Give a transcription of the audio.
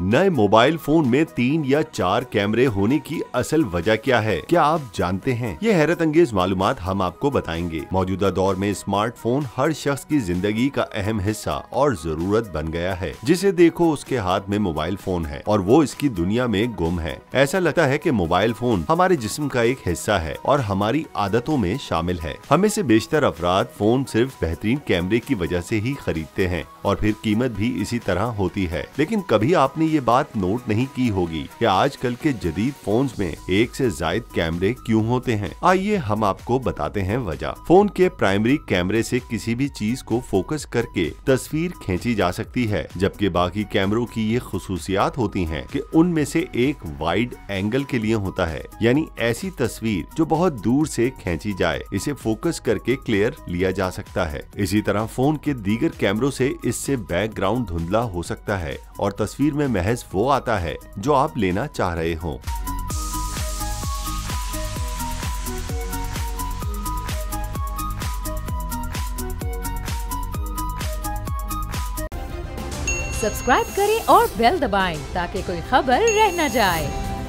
नए mobile phone में 3 या 4 कैमरे होने की असल वजह क्या है, क्या आप जानते हैं? ये हैरत अंगेज मालूमात हम आपको बताएंगे। मौजूदा दौर में स्मार्टफोन हर शख्स की जिंदगी का अहम हिस्सा और जरूरत बन गया है। जिसे देखो उसके हाथ में मोबाइल फोन है और वो इसकी दुनिया में गुम है। ऐसा लगता है कि मोबाइल फोन हमारे जिस्म का एक हिस्सा है और हमारी आदतों में शामिल है। हमें से बेशतर अफराद फोन सिर्फ बेहतरीन कैमरे की वजह से ही खरीदते हैं और फिर कीमत भी इसी तरह होती है। लेकिन कभी आपने ये बात नोट नहीं की होगी कि आजकल के जदीद फोन्स में एक से ज्यादा कैमरे क्यों होते हैं। आइए हम आपको बताते हैं वजह। फोन के प्राइमरी कैमरे से किसी भी चीज को फोकस करके तस्वीर खींची जा सकती है, जबकि बाकी कैमरों की ये खुसूसियात होती हैं कि उनमें से एक वाइड एंगल के लिए होता है, यानी ऐसी तस्वीर जो बहुत दूर से खींची जाए, इसे फोकस करके क्लियर लिया जा सकता है। इसी तरह फोन के दीगर कैमरों से इससे बैकग्राउंड धुंधला हो सकता है और तस्वीर में महज वो आता है जो आप लेना चाह रहे हो। सब्सक्राइब करें और बेल दबाएं ताकि कोई खबर रह न जाए।